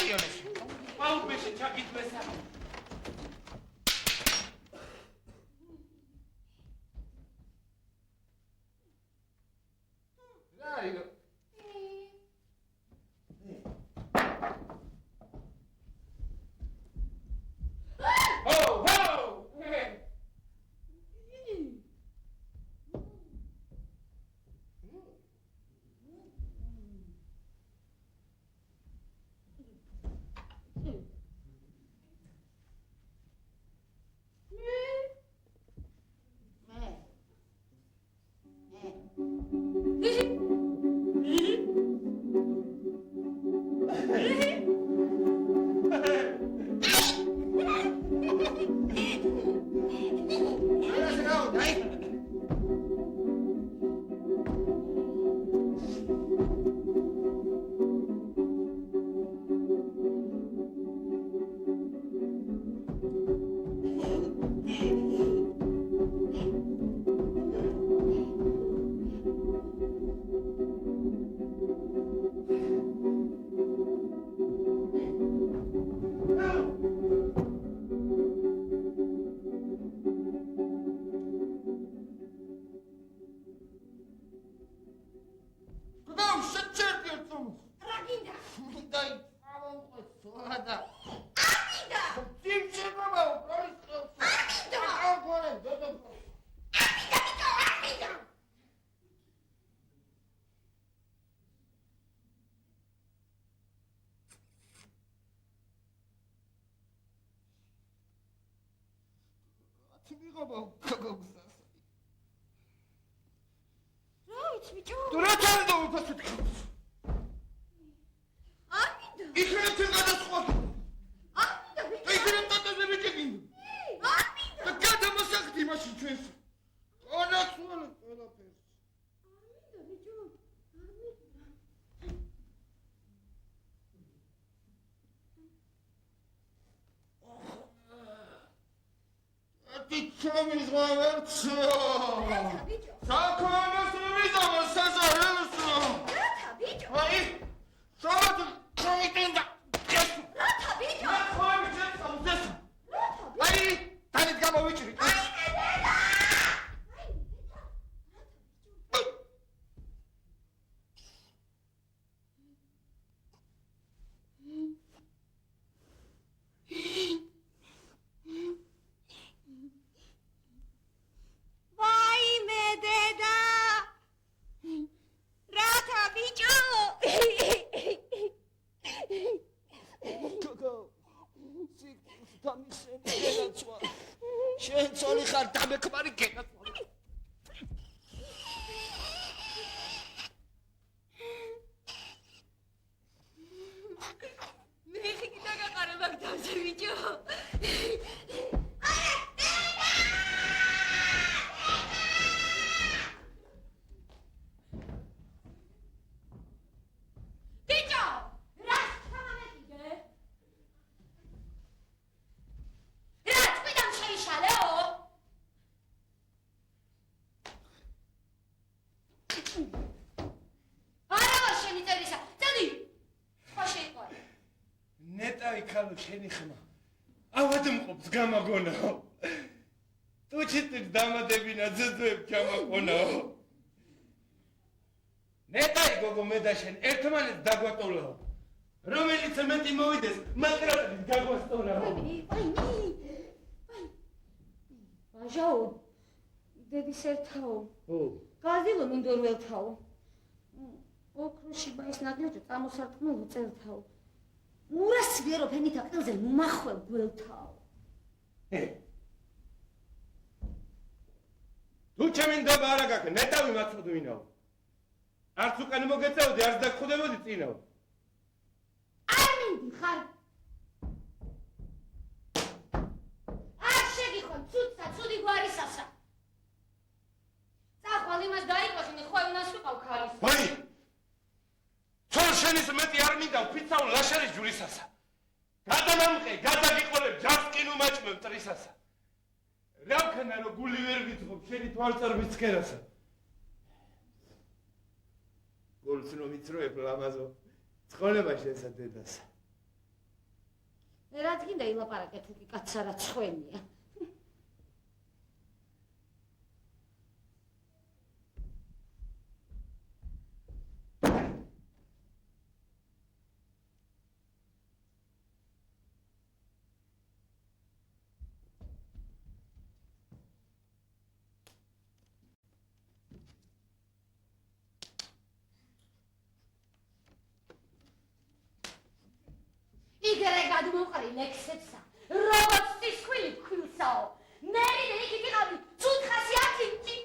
იონეს. აუბეში ჩაკითვესა. რა იყო? თუ რა თქმა უნდა უფასოდ ხავს. არ მინდა. იქნებ თენ გადასხვა. არ მინდა ბიჭო. იქნებ ტატაზე ბიჭიკინო. არ მინდა. და გადამოსახდი მაშინ ჩვენს. ყველაფერს. არ მინდა ბიჭო. არ მინდა. ათი ჩემი ზღვარცო. რათა ბიჭო. საკონოს მიზამა საზარელსო. რათა ბიჭო. აი, სად ხოიტინდა. რათა ბიჭო. რა ხოიმი შეცამდეს. რათა ბიჭო. აი, თანით გამოვიჭრი. აი მედედა. ვაიმე დედა. რათა ბიჭო. გოგო დამისენი გენაცვა შენ წოლი ხარ დამექმარი გენაცვა მე ხიკი დაგაყარე მაგდამზე ბიჭო. ბიჭო, რა ჩამამეკიდე? რა წვიდან შეიშალეო? არა შენი წერისა. წადი. ხო შეიყვარე. ნეტავი ქალო შენი ხმა. ავად მყოფს გამაგონაო. თუ ჩიტი დამადებინა ძძვებ ჩამაგონაო. ნეტავი გოგო მე და შენ ერთმანეთს დაგვატოლაო. რომელიც მეტი მოვიდეს, მაგრამ გაგვასტოლაო. ბაჟაო, დედის ერთაო. ო, გაზილო მინდორველთაო. ოქროში ბაის ნადიოჭო წამოსარტყმელო წერთაო. მურას ვერო ფენით აქტელზე მახვალ გველთაო. თუ ჩემი დაბა არა გაქვს, ნეტავი მაცოდვინაო. არც უკან მოგეწევდი, არც დაგხვდებოდი წინაო. არ მინდი ხარ. არ შეგიხონ ცუდსა ცუდი გვარისასა. წახვალ იმას დაიყვეხინე, ხო უნას ვიყავ ქალის. ვაი! ცოლ შენის მეტი არ მინდა ვფიცავ ლაშარის ჯვრისასა. გადამამყე, გადაგიყოლებ ჯასკინუ მაჭმევ ტრისასა. რა ვქნა რომ გული ვერ ვიძღობ შენი თვალწარმის ცქერასა. გულს რომ იწროებ ლამაზო, ცხონება შენსა დედასა. რაც გინდა ილაპარაკე თუ კი კაცსა რა ცხენია. იგერე გადმოყარი ლექსებსა, როგორც წისქვილი ქვილსაო, მერიდან იქით იყავი, ცუთხასი ათინჭი.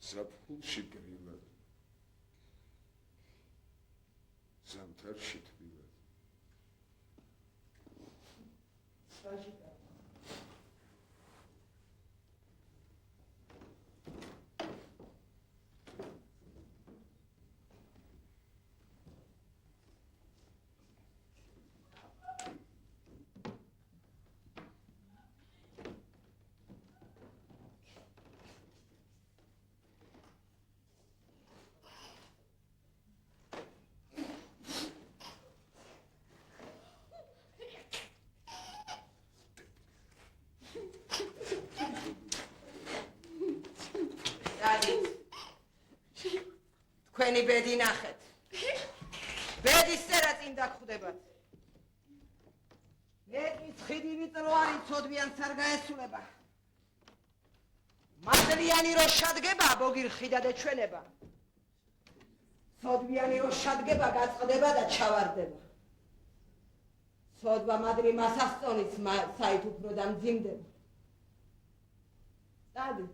ზაფხულში გრილად, ზამთარში თბილად. თქვენი ბედი ნახეთ. ბედის წერა წინ დაგხვდებათ. მეტის ხიდი ვიწროარი ცოდვიანს არ გაესულება. მადლიანი რო შადგება, ბოგირ ხიდად ეჩვენება. ცოდვიანი რო შადგება, გაწყდება და ჩავარდება. ცოდვა მადლი მასასწონის საით უფრო დამძიმდება. დადით.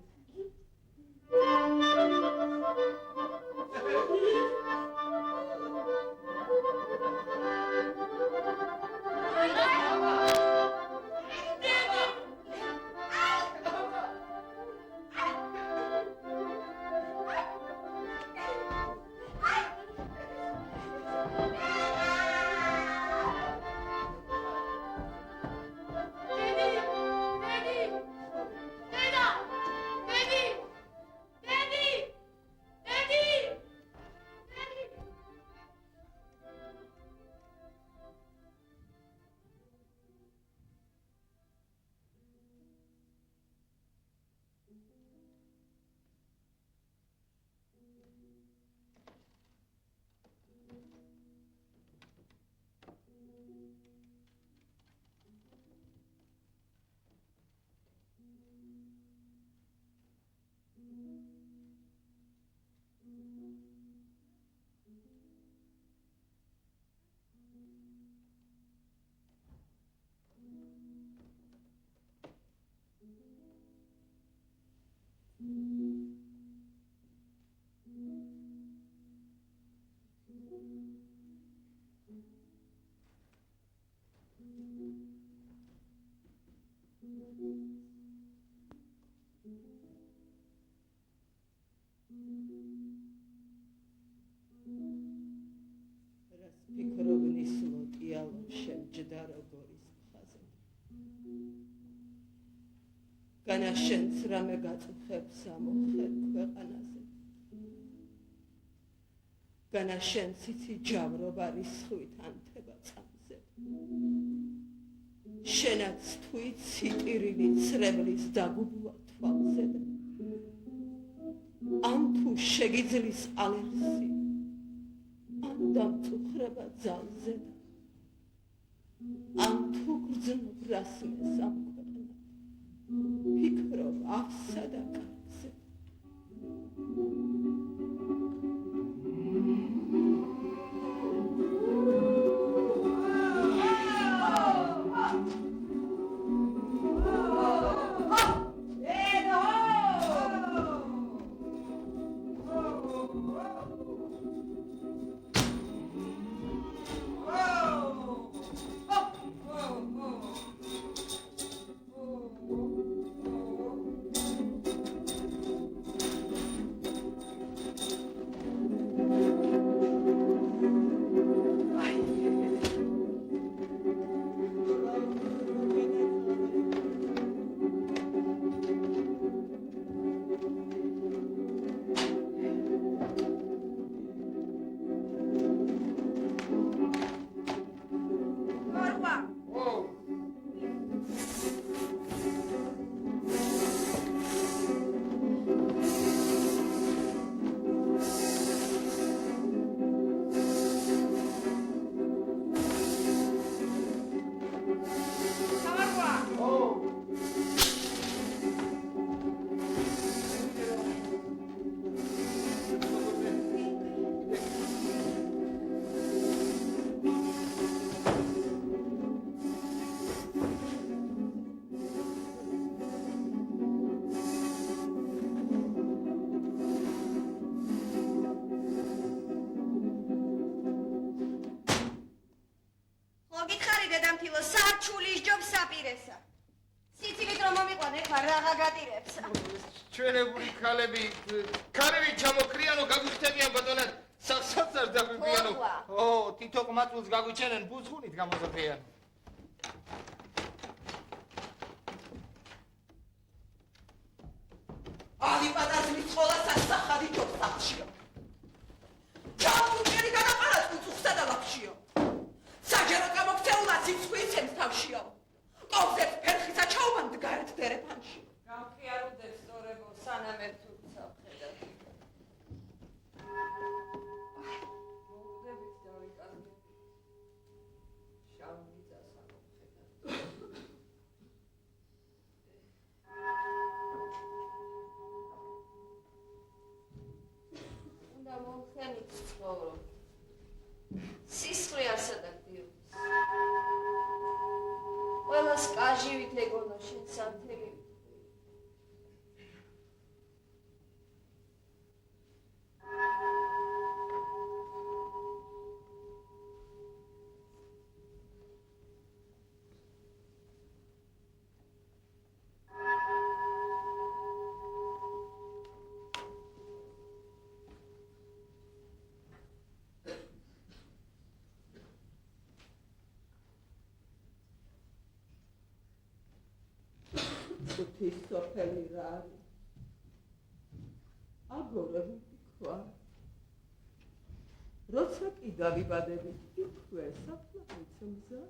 ფიქრობნის ლოტიალო შემჯდა როგორის მხაზე. განაშენს რამე გაწუხებს ამოხერ ქვეყანაზე. განაშენს იცი ჯავრობა რისხვით ანთება წამზე. შენაც თუ იცი ტირილი ცრებლის დაგუბლა თვალზე. ან თუ შეგიძლის ალერსი დამწუხრება ძალზე ან თუ გრძნობ რასმეს ამ ქვეყნად ფიქრობ ავსა და კარგზე ჩვენებული ქალები ქარები ჩამოქრიანო გაგვიხდებიან ბატონად სასაცარ დაგვიბიანო ო თითო ყმაწვილს გაგვიჩენენ ბუზღუნით გამოზრდიან ალი პატაზმის ხოლასაც სახადი ჯობსახშიო ჩამუნჯერი გადაყარათ უცხსა და ლაფშიო საჯერო გამოქცეულა სიცხვიცემს თავშიო ყოვზებს ფერხისა ჩაუბანთ გარეთ დერეფანში გამხიარუდებს სწორებო სანამ ერთ უცხავ ხედავ ცხოვრობ. სისხლი არ სადაგდიოს. ყველას კაჟივით ეგონა შენ სანთელი. ხუთი სოფელი რა არის? აგორებული ქვა. როცა კი დავიბადებით, იქვე საფლავიც მზა.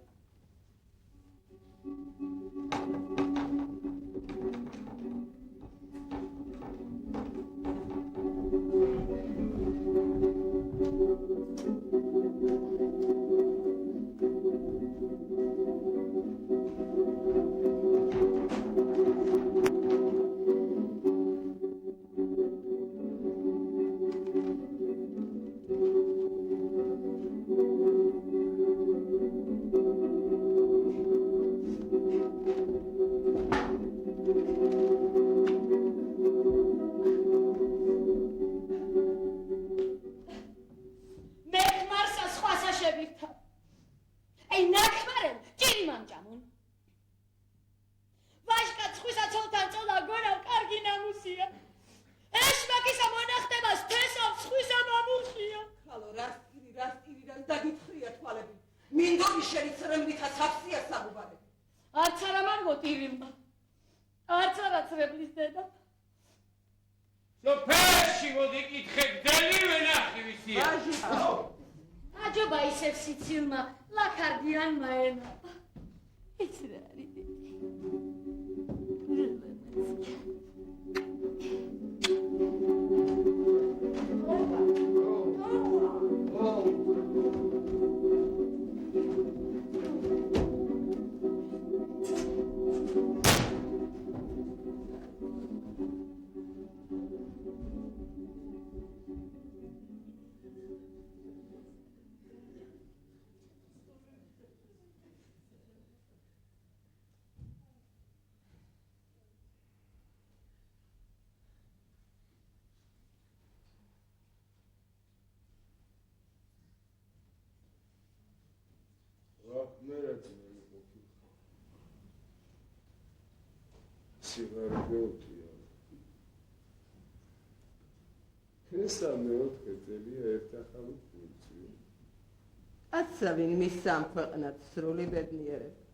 აცავინ მის სამქვეყნად სრული ბედნიერება.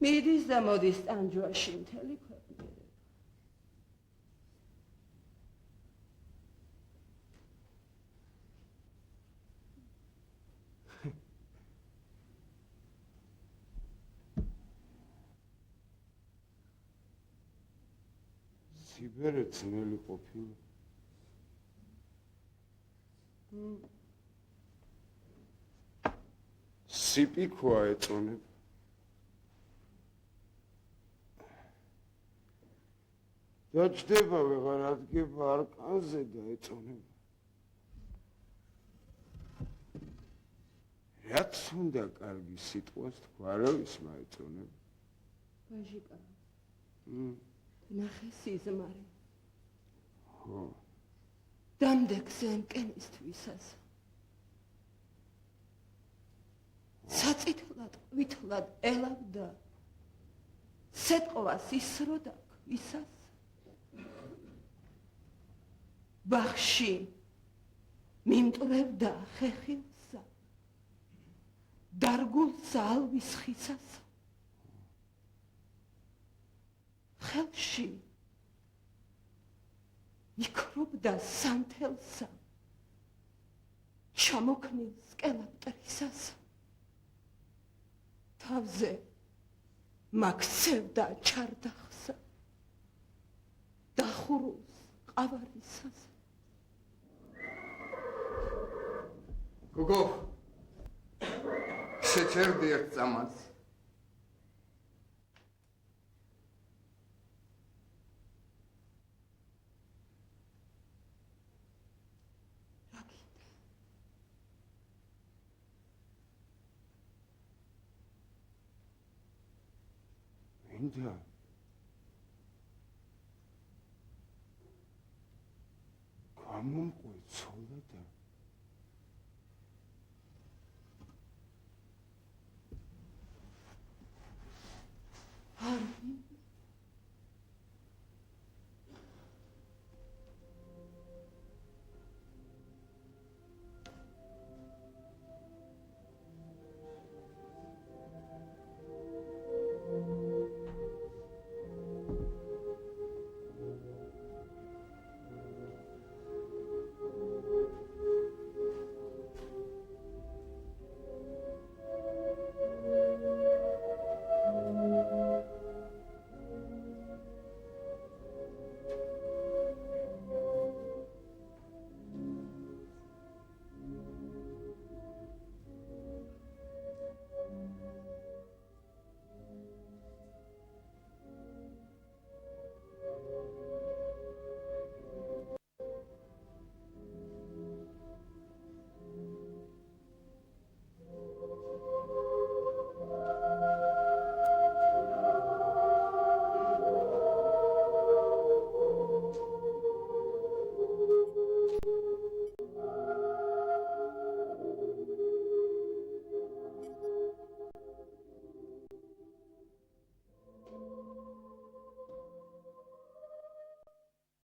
მიდის და მოდის ტანჯვაში მთელი ქვეყნიერება. სიბერე ძნელი ყოფილა. სიპიქვა ეწონება. დაჯდება ვეღარ ადგება არკანზე და ეწონება. რაც უნდა კარგი სიტყვას თქვა, არავის მაეწონება. ბაჟიკა. ნახე სიზმარი. ხო. დამდეგზე მკენისთვისას. საწითლად ვითლად ელავდა სეტყვას ისროდა ქვისას. ბახში მიმტრევდა ხეხილსა დარგულსა ალვის ხისას. ხელში იქრობდა სანთელსა ჩამოქნილ სკელაპტრისას. თავზე მაქსევდა ჩარდახსა დახურულს ყავარისას. გოგო შეჩერდი ერთ წამას. რა გინდა? გინდა გამომყვე ცოლად